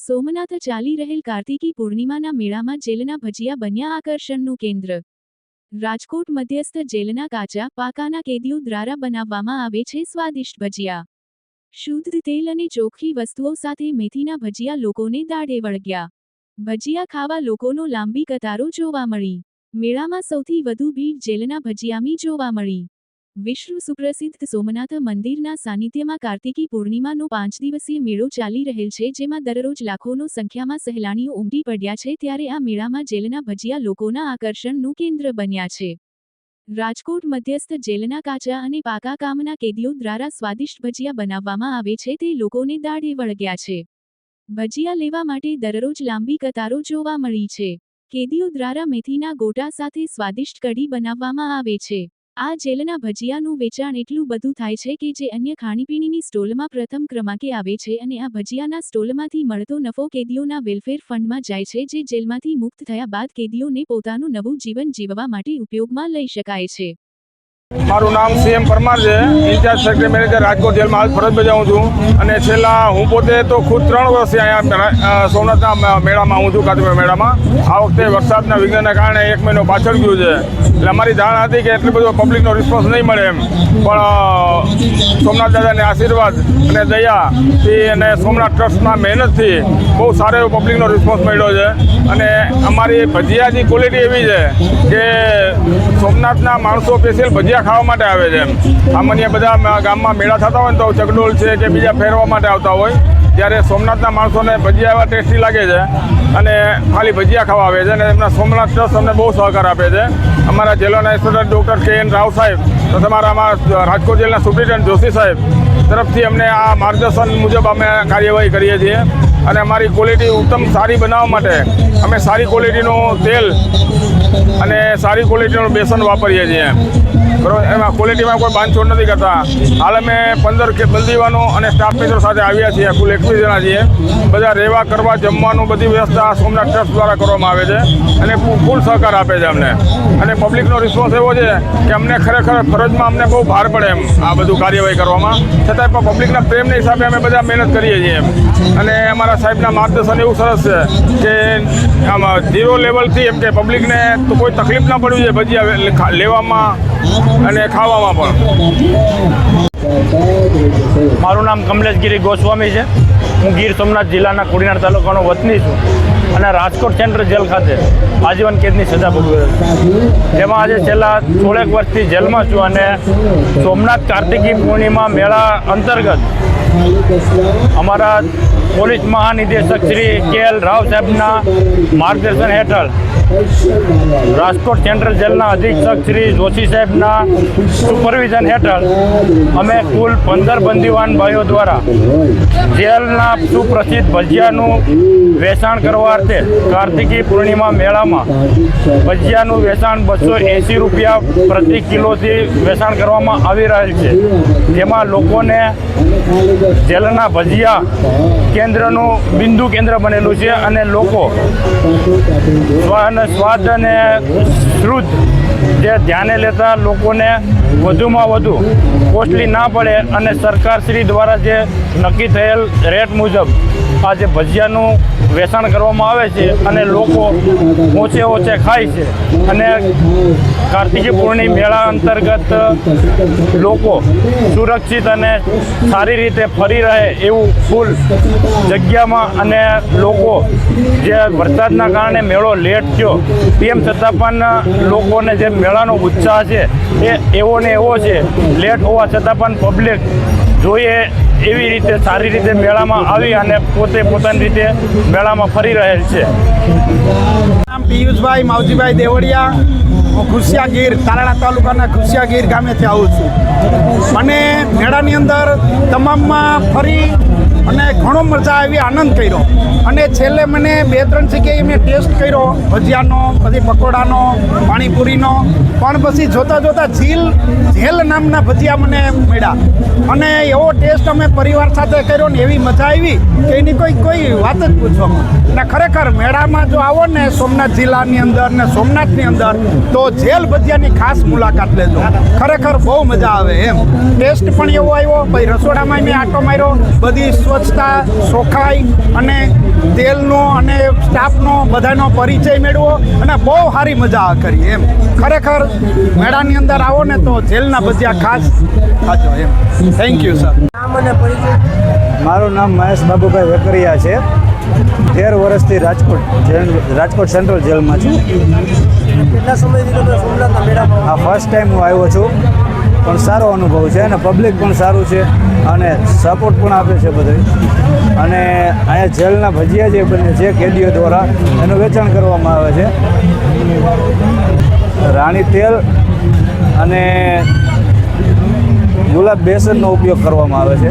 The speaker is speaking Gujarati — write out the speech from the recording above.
સોમનાથ ચાલી રહેલ કાર્તિકી પૂર્ણિમાના મેળામાં જેલના ભજીયા બન્યા આકર્ષણનું કેન્દ્ર। રાજકોટ મધ્યસ્થ જેલના કાચા પાકાના કેદીઓ દ્વારા બનાવવામાં આવે છે સ્વાદિષ્ટ ભજીયા। શુદ્ધ તેલ અને ચોખ્ખી વસ્તુઓ સાથે મેથીના ભજીયા લોકોને દાઢે વળગ્યા। ભજીયા ખાવા લોકોનો લાંબી કતારો જોવા મળી। મેળામાં સૌથી વધુ ભીડ જેલના ભજીયામી જોવા મળી। વિશ્વ સુપ્રસિદ્ધ સોમનાથ મંદિરના સાનિધ્યમાં કાર્તિકી પૂર્ણિમાનો 5 દિવસીય મેળો ચાલી રહેલ છે, જેમાં દરરોજ લાખોનો સંખ્યામાં સહેલાણીઓ ઉમટી પડ્યા છે। ત્યારે આ મેળામાં જેલના ભજીયા લોકોના આકર્ષણનું કેન્દ્ર બન્યા છે। રાજકોટ મધ્યસ્થ જેલના કાચા અને પાકા કામના કેદીઓ દ્વારા સ્વાદિષ્ટ ભજીયા બનાવવામાં આવે છે, તે લોકોને દાઢે વળગ્યા છે। ભજીયા લેવા માટે દરરોજ લાંબી કતારો જોવા મળી છે। કેદીઓ દ્વારા મેથીના ગોટા સાથે સ્વાદિષ્ટ કઢી બનાવવામાં આવે છે। આ જેલના ભજીયાનું વેચાણ એટલું બધું થાય છે કે જે અન્ય ખાણીપીણીની સ્ટોલમાં પ્રથમ ક્રમાંકે આવે છે, અને આ ભજીયાના સ્ટોલમાંથી મળતો નફો કેદીઓના વેલફેર ફંડમાં જાય છે, જે જેલમાંથી મુક્ત થયા બાદ કેદીઓને પોતાનું નવું જીવન જીવવા માટે ઉપયોગમાં લઈ શકાય છે। મારું નામ સીએમ પરમાર છે, ઇન્ચાર્જ સેક્રેટરી મેનેજર રાજકોટ જેલમાં હાલ ફરજ બજાવું છું। અને છેલ્લા હું પોતે તો ખુદ 3 વર્ષથી અહીંયા સોમનાથના મેળામાં હું છું, કાર્તિક મેળામાં। આ વખતે વરસાદના વિઘ્નના કારણે 1 મહિનો પાછળ ગયું છે, એટલે અમારી ધારણા હતી કે એટલો બધો પબ્લિકનો રિસ્પોન્સ નહીં મળે એમ, પણ સોમનાથ દાદાના આશીર્વાદ અને દયાથી અને સોમનાથ ટ્રસ્ટના મહેનતથી બહુ સારો એવો પબ્લિકનો રિસ્પોન્સ મળ્યો છે। અને અમારી ભજીયાની ક્વોલિટી એવી છે કે સોમનાથના માણસો સ્પેશિયલ ભજીયા ખાવા માટે આવે છે। સામાન્ય બધા ગામમાં મેળા થતા હોય ને તો ચકડોળ છે કે બીજા ફેરવા માટે આવતા હોય, જ્યારે સોમનાથના માણસોને ભજીયા એવા ટેસ્ટી લાગે છે અને ખાલી ભજીયા ખાવા આવે છે, અને એમના સોમનાથ ટ્રસ્ટ અમને બહુ સહકાર આપે છે। અમારા જેલોના ઇન્સ્પેક્ટર ડૉક્ટર કે.એન. રાવ સાહેબ તો તમારા રાજકોટ જેલના સુપ્રિન્ટેન્ડન્ટ જોશી સાહેબ તરફથી અમને આ માર્ગદર્શન મુજબ અમે કાર્યવાહી કરીએ છીએ। અને અમારી ક્વોલિટી ઉત્તમ સારી બનાવવા માટે અમે સારી ક્વોલિટીનું તેલ અને સારી ક્વોલિટીનું બેસન વાપરીએ છીએ, બરાબર। એમાં ક્વોલિટીમાં કોઈ બાંધછોડ નથી કરતા। હાલ અમે 15 બંદીવાનો અને સ્ટાફ મિત્રો સાથે આવ્યા છીએ, કુલ 21 જણા છીએ। બધા રહેવા કરવા જમવાનું બધી વ્યવસ્થા સોમનાથ ટ્રસ્ટ દ્વારા કરવામાં આવે છે અને ફૂલ સહકાર આપે છે અમને। અને પબ્લિકનો રિસ્પોન્સ એવો છે કે અમને ખરેખર ફરજમાં અમને બહુ ભાર પડે એમ આ બધું કાર્યવાહી કરવામાં, છતાંય પણ પબ્લિકના પ્રેમના હિસાબે અમે બધા મહેનત કરીએ છીએ। અને અમારા સાહેબના માર્ગદર્શન એવું સરસ છે કે આમાં 0 લેવલથી એમ કે પબ્લિકને તો કોઈ તકલીફ ના પડવી જોઈએ ભજીયા લેવામાં અને ખાવામાં પણ। મારું નામ કમલેશગીરી ગોસ્વામી છે। હું ગીર સોમનાથ જિલ્લાના કોડીનાર તાલુકાનો વતની છું અને રાજકોટ સેન્ટ્રલ જેલ ખાતે આજીવન કેદની સજા ભોગવી છું, જેમાં આજે છેલ્લા 16 વર્ષથી જેલમાં છું। અને સોમનાથ કાર્તિકી પૂર્ણિમા મેળા અંતર્ગત અમારા પોલીસ મહાનિદેશક શ્રી કે.એલ. રાવ સાહેબના માર્ગદર્શન હેઠળ રાજકોટ સેન્ટ્રલ જેલના અધિક્ષક શ્રી જોશી સાહેબના સુપરવિઝન હેઠળ અમે કુલ 15 બંદીવાન ભાઈઓ દ્વારા જેલના સુપ્રસિદ્ધ ભજીયાનું વેચાણ કરવા અર્થે કાર્તિકી પૂર્ણિમા મેળામાં ભજીયાનું વેચાણ 280 રૂપિયા પ્રતિ કિલોથી વેચાણ કરવામાં આવી રહેલ છે, જેમાં લોકોને જેલના ભજીયા કેન્દ્રનું બિંદુ કેન્દ્ર બનેલું છે અને લોકો સ્વાદ અને શુદ્ધ જે ધ્યાને લેતા લોકોને વધુમાં વધુ કોસ્ટલી ના પડે અને સરકારશ્રી દ્વારા જે નક્કી થયેલ રેટ મુજબ આ જે ભજીયાનું વેચાણ કરવામાં આવે છે અને લોકો ઓછે ખાય છે। અને કાર્તિકી પૂર્ણિમા મેળા અંતર્ગત લોકો સુરક્ષિત અને સારી રીતે ફરી રહે એવું ફૂલ જગ્યામાં, અને લોકો જે વરસાદના કારણે મેળો લેટ થયો તેમ છતાં પણ લોકોને જે મેળાનો ઉત્સાહ છે એ એવો ને એવો છે। લેટ હોવા છતાં પણ પબ્લિક જોઈએ એવી રીતે સારી રીતે મેળામાં આવી અને પોતે પોતાની રીતે મેળામાં ફરી રહેલ છે। નામ પિયુષભાઈ માવજીભાઈ દેવડિયા, હું ખુશિયા ગીર તાલાળા તાલુકાના ખુશિયા ગીર ગામેથી આવું છું। મને મેળાની અંદર તમામમાં ફરી અને ઘણો મજા આવી, આનંદ કર્યો। અને છેલ્લે મને 2-3 જગ્યાએ મેં ટેસ્ટ કર્યો ભજીયાનો, પછી પકોડાનો, પાણીપુરીનો, પણ પછી જોતાં જેલ નામના ભજીયા મને મળ્યા અને એવો ટેસ્ટ અમે પરિવાર સાથે કર્યો ને એવી મજા આવી કે એની કોઈ વાત જ પૂછો। અને ખરેખર મેળામાં જો આવો ને સોમનાથ જિલ્લાની અંદર ને સોમનાથની અંદર તો જેલ ભજીયાની ખાસ મુલાકાત લેજો, ખરેખર બહુ મજા આવે એમ। ટેસ્ટ પણ એવો આવ્યો, પછી રસોડામાં મેં આટો માર્યો, બધી સ્વચ્છતા ચોખ્ખાઈ અને તેલનો અને સ્ટાફનો બધાનો પરિચય મેળવો અને બહુ સારી મજા કરી એમ. ખરેખર મેળાની અંદર આવો ને તો જેલના ભજીયા ખાસ ખાજો એમ. Thank you sir. મારું નામ મહેશ બાબુભાઈ વેકરિયા છે. 13 વર્ષથી રાજકોટ સેન્ટ્રલ જેલમાં છું. કેટલા સમયથી તમે સોમનાથના મેળામાં આ ફર્સ્ટ ટાઈમ હું આવ્યો છું, પણ સારો અનુભવ છે અને પબ્લિક પણ સારું છે અને સપોર્ટ પણ આપે છે બધે. અને અહીંયા જેલના ભજીયા જે બને છે કેદીઓ દ્વારા એનું વેચાણ કરવામાં આવે છે. રાણી તેલ અને ગુલાબ બેસનનો ઉપયોગ કરવામાં આવે છે.